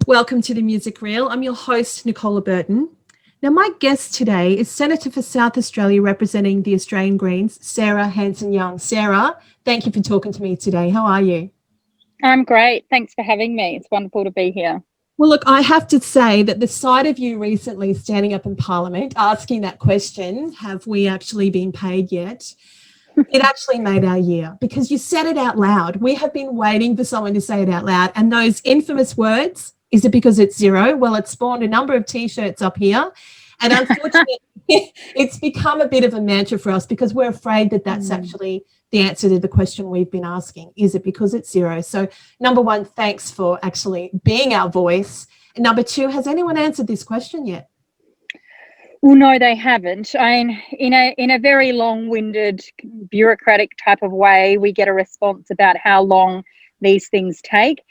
Welcome to the Music Reel. I'm your host, Nicola Burton. Now, my guest today is Senator for South Australia representing the Australian Greens, Sarah Hanson Young. Sarah, thank you for talking to me today. How are you? I'm great. Thanks for having me. It's wonderful to be here. Well, look, I have to say that the sight of you recently standing up in Parliament asking that question, have we actually been paid yet? It actually made our year because you said it out loud. We have been waiting for someone to say it out loud. And those infamous words, is it because it's zero? Well, it spawned a number of T-shirts up here. And unfortunately, it's become a bit of a mantra for us because we're afraid that that's actually the answer to the question we've been asking. Is it because it's zero? So number one, thanks for actually being our voice. And number two, has anyone answered this question yet? Well, no, they haven't. In a very long-winded, bureaucratic type of way, we get a response about how long these things take.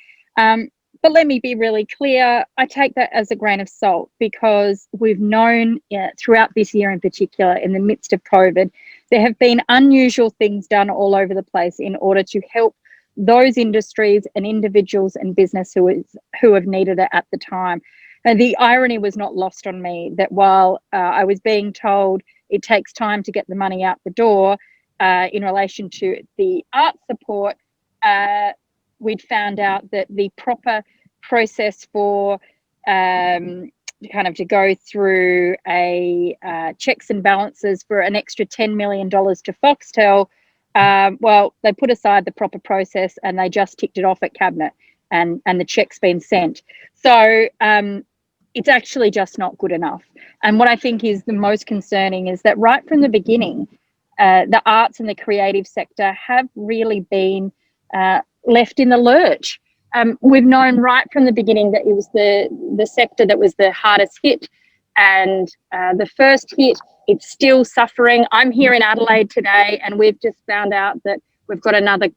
But let me be really clear. I take that as a grain of salt because we've known throughout this year in particular, in the midst of COVID, there have been unusual things done all over the place in order to help those industries and individuals and business who have needed it at the time. And the irony was not lost on me that while I was being told it takes time to get the money out the door in relation to the art support, we'd found out that the proper process for to go through a checks and balances for an extra $10 million to Foxtel, well, they put aside the proper process and they just ticked it off at Cabinet and the check's been sent. So it's actually just not good enough. And what I think is the most concerning is that right from the beginning, the arts and the creative sector have really been left in the lurch. We've known right from the beginning that it was the sector that was the hardest hit, and the first hit, it's still suffering. I'm here in Adelaide today, and we've just found out that we've got another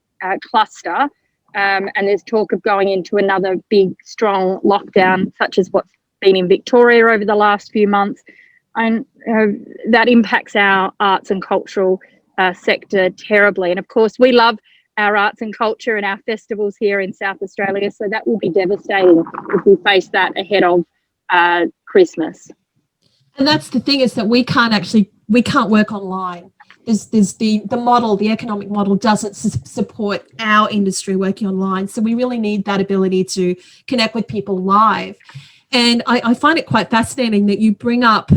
cluster, and there's talk of going into another big, strong lockdown, such as what's been in Victoria over the last few months. And that impacts our arts and cultural sector terribly. And of course, we love our arts and culture and our festivals here in South Australia. So that will be devastating if we face that ahead of Christmas. And that's the thing, is that we can't work online. There's the model, the economic model doesn't support our industry working online. So we really need that ability to connect with people live. And I find it quite fascinating that you bring up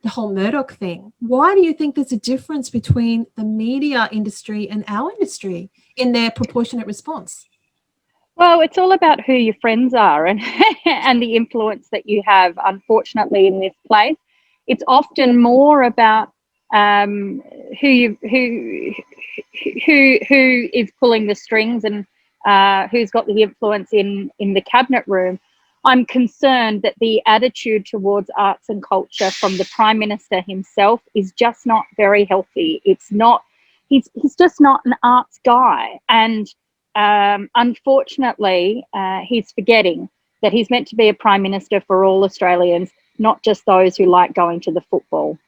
the whole Murdoch thing. Why do you think there's a difference between the media industry and our industry in their proportionate response? Well, it's all about who your friends are and and the influence that you have, unfortunately, in this place. It's often more about who is pulling the strings and who's got the influence in the cabinet room. I'm concerned that the attitude towards arts and culture from the Prime Minister himself is just not very healthy. It's not, he's just not an arts guy. And unfortunately, he's forgetting that he's meant to be a Prime Minister for all Australians, not just those who like going to the football.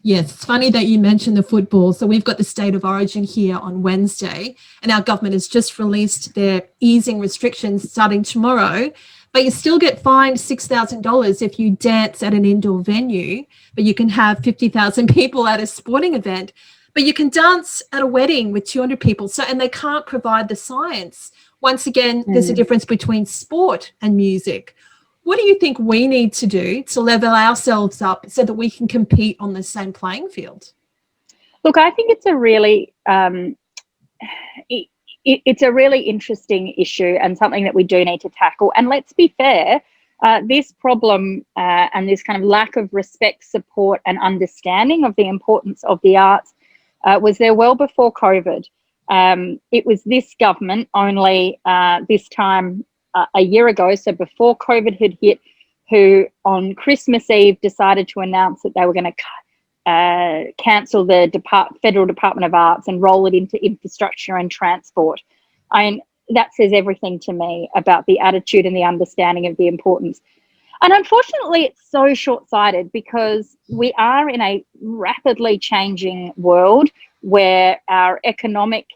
Yes, it's funny that you mentioned the football. So we've got the State of Origin here on Wednesday, and our government has just released their easing restrictions starting tomorrow. But you still get fined $6,000 if you dance at an indoor venue, but you can have 50,000 people at a sporting event. But you can dance at a wedding with 200 people. So, and they can't provide the science. Once again, there's a difference between sport and music. What do you think we need to do to level ourselves up so that we can compete on the same playing field? Look, I think it's a really it's a really interesting issue and something that we do need to tackle. And let's be fair, this problem and this kind of lack of respect, support and understanding of the importance of the arts was there well before COVID. It was this government only this time a year ago, so before COVID had hit, who on Christmas Eve decided to announce that they were going to cancel the Federal Department of Arts and roll it into infrastructure and transport. And that says everything to me about the attitude and the understanding of the importance. And unfortunately, it's so short-sighted because we are in a rapidly changing world where our economic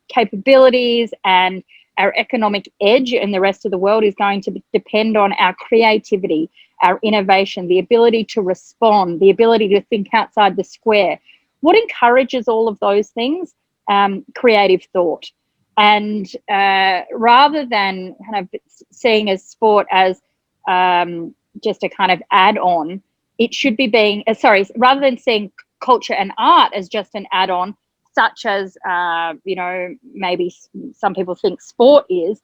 capabilities and our economic edge in the rest of the world is going to depend on our creativity, our innovation, the ability to respond, the ability to think outside the square. What encourages all of those things? Creative thought. And rather than kind of seeing as sport as just a kind of add-on, it should be being, rather than seeing culture and art as just an add-on, such as, you know, maybe some people think sport is,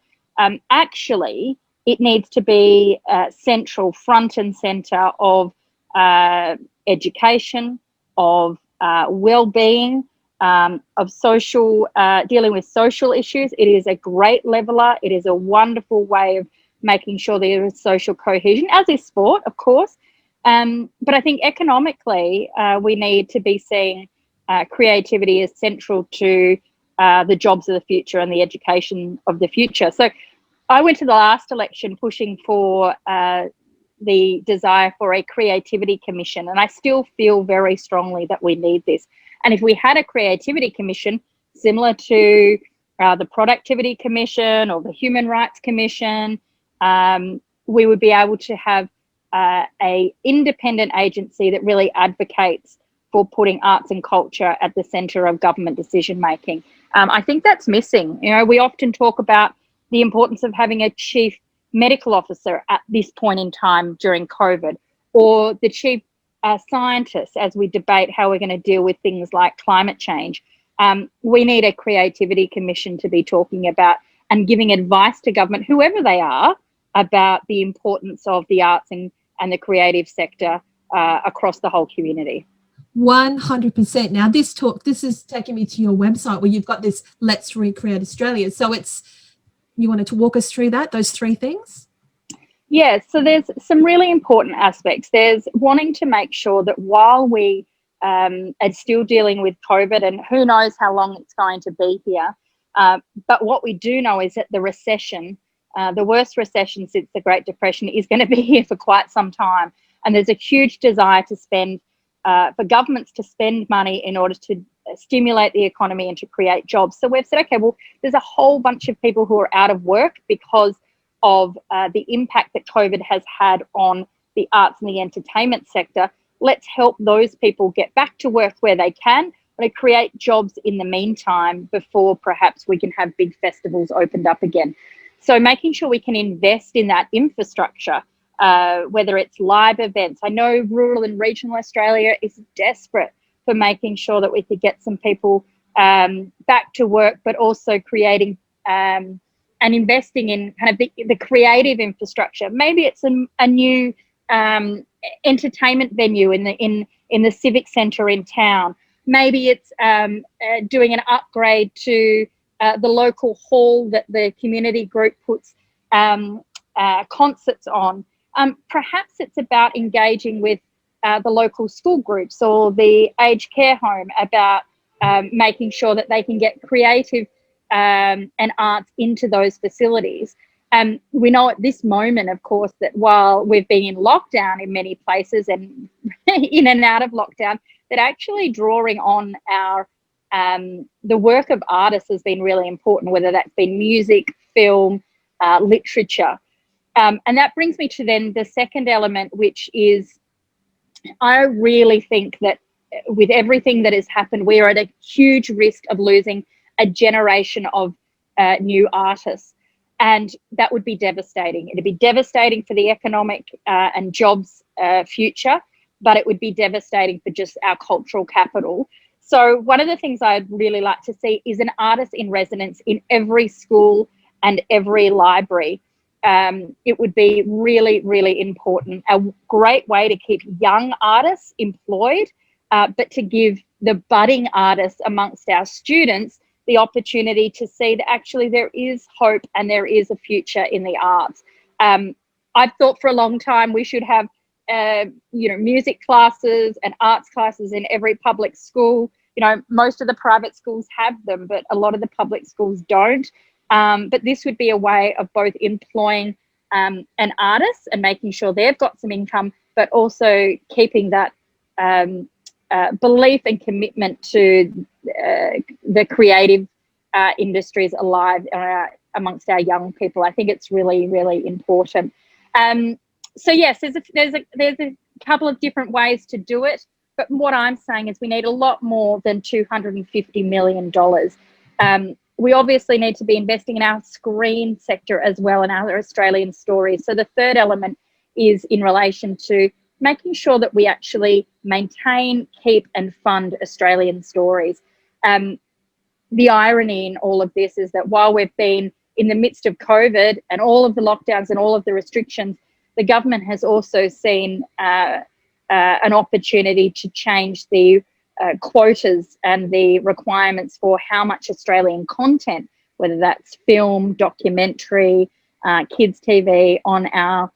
actually it needs to be central, front and center of education, of well-being, of social, dealing with social issues. It is a great leveler. It is a wonderful way of making sure there is social cohesion, as is sport, of course. But I think economically, we need to be seeing creativity as central to the jobs of the future and the education of the future. So I went to the last election pushing for the desire for a creativity commission, and I still feel very strongly that we need this. And if we had a creativity commission similar to the productivity commission or the human rights commission, we would be able to have a independent agency that really advocates for putting arts and culture at the centre of government decision making. I think that's missing. You know, we often talk about the importance of having a chief medical officer at this point in time during COVID, or the chief scientist as we debate how we're going to deal with things like climate change. We need a creativity commission to be talking about and giving advice to government, whoever they are, about the importance of the arts and the creative sector across the whole community. 100%. Now, this is taking me to your website where you've got this Let's Recreate Australia. So you wanted to walk us through those three things? Yeah, so there's some really important aspects. There's wanting to make sure that while we are still dealing with COVID, and who knows how long it's going to be here, but what we do know is that the recession, the worst recession since the Great Depression, is going to be here for quite some time. And there's a huge desire to spend, for governments to spend money in order to stimulate the economy and to create jobs. So we've said, okay, well, there's a whole bunch of people who are out of work because of the impact that COVID has had on the arts and the entertainment sector. Let's help those people get back to work where they can, but to create jobs in the meantime before perhaps we can have big festivals opened up again. So making sure we can invest in that infrastructure, whether it's live events. I know rural and regional Australia is desperate for making sure that we could get some people back to work, but also creating and investing in kind of the creative infrastructure. Maybe it's a new entertainment venue in the civic centre in town. Maybe it's doing an upgrade to the local hall that the community group puts concerts on. Perhaps it's about engaging with the local school groups or the aged care home about making sure that they can get creative and arts into those facilities. We know at this moment, of course, that while we've been in lockdown in many places and in and out of lockdown, that actually drawing on the work of artists has been really important, whether that's been music, film, literature. And that brings me to then the second element, which is I really think that with everything that has happened, we are at a huge risk of losing a generation of new artists. And that would be devastating. It'd be devastating for the economic and jobs future, but it would be devastating for just our cultural capital. So one of the things I'd really like to see is an artist in residence in every school and every library. It would be really, really important. A great way to keep young artists employed, but to give the budding artists amongst our students the opportunity to see that actually there is hope and there is a future in the arts. I've thought for a long time we should have music classes and arts classes in every public school. You know, most of the private schools have them, but a lot of the public schools don't. But this would be a way of both employing an artist and making sure they've got some income, but also keeping that belief and commitment to the creative industries alive amongst our young people. I think it's really, really important. So yes, there's a couple of different ways to do it, but what I'm saying is we need a lot more than $250 million. We obviously need to be investing in our screen sector as well and our Australian stories. So the third element is in relation to making sure that we actually maintain, keep and fund Australian stories. The irony in all of this is that while we've been in the midst of COVID and all of the lockdowns and all of the restrictions, the government has also seen an opportunity to change the quotas and the requirements for how much Australian content, whether that's film, documentary, kids TV on our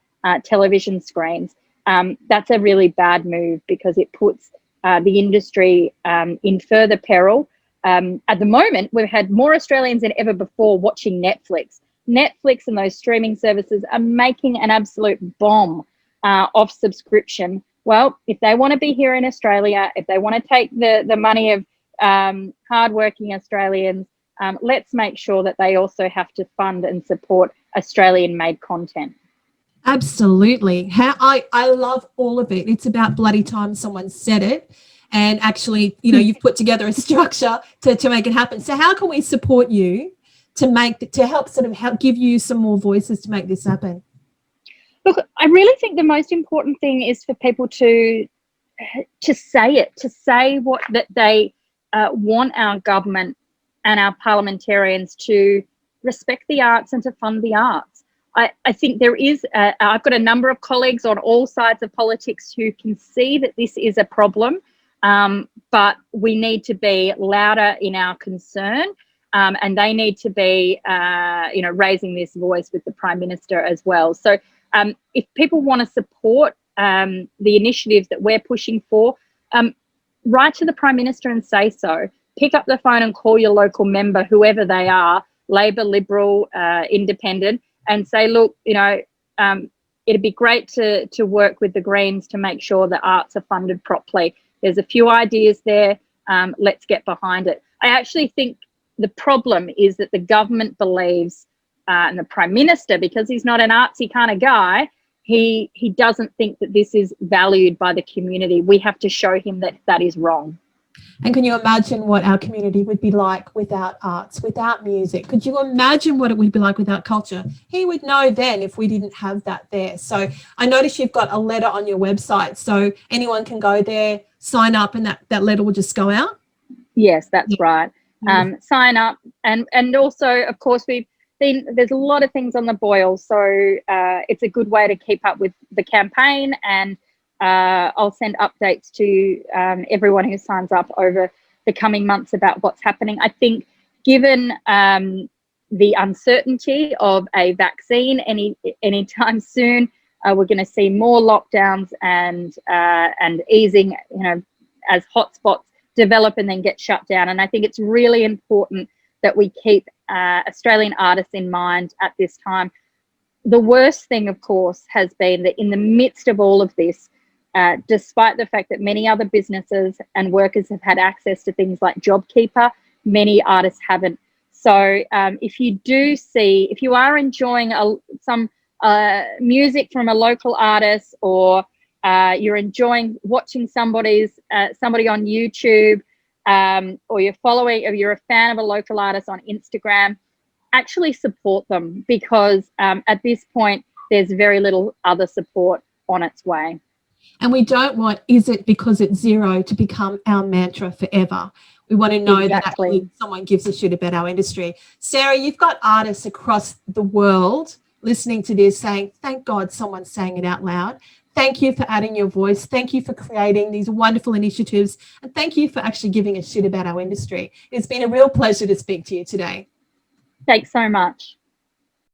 television screens. That's a really bad move because it puts the industry in further peril. At the moment, we've had more Australians than ever before watching Netflix. Netflix and those streaming services are making an absolute bomb of subscription. Well, if they want to be here in Australia, if they want to take the money of hardworking Australians, let's make sure that they also have to fund and support Australian-made content. Absolutely. I love all of it. It's about bloody time someone said it. And actually, you know, you've put together a structure to make it happen. So how can we support you to help give you some more voices to make this happen? Look, I really think the most important thing is for people to say that they want our government and our parliamentarians to respect the arts and to fund the arts. I think there is, I've got a number of colleagues on all sides of politics who can see that this is a problem, but we need to be louder in our concern, and they need to be, raising this voice with the Prime Minister as well. So if people want to support the initiatives that we're pushing for, write to the Prime Minister and say so. Pick up the phone and call your local member, whoever they are, Labor, Liberal, Independent, and say, look, it'd be great to work with the Greens to make sure the arts are funded properly. There's a few ideas there. Let's get behind it. I actually think the problem is that the government believes, and the Prime Minister, because he's not an artsy kind of guy, he doesn't think that this is valued by the community. We have to show him that that is wrong. And can you imagine what our community would be like without arts, without music? Could you imagine what it would be like without culture? He would know then if we didn't have that there. So I noticed you've got a letter on your website, so anyone can go there, sign up, and that letter will just go out? Yes, that's right. Sign up. And also, of course, there's a lot of things on the boil, so it's a good way to keep up with the campaign, and I'll send updates to everyone who signs up over the coming months about what's happening. I think given the uncertainty of a vaccine anytime soon, we're going to see more lockdowns and easing, as hotspots develop and then get shut down. And I think it's really important that we keep Australian artists in mind at this time. The worst thing, of course, has been that in the midst of all of this, despite the fact that many other businesses and workers have had access to things like JobKeeper, many artists haven't. So if you are enjoying some music from a local artist, or you're enjoying watching somebody on YouTube, or you're a fan of a local artist on Instagram, actually support them, because at this point there's very little other support on its way. And we don't want "is it because it's zero" to become our mantra forever. We want to know that actually someone gives a shit about our industry. Sarah, you've got artists across the world listening to this saying, thank God someone's saying it out loud. Thank you for adding your voice. Thank you for creating these wonderful initiatives. And thank you for actually giving a shit about our industry. It's been a real pleasure to speak to you today. Thanks so much.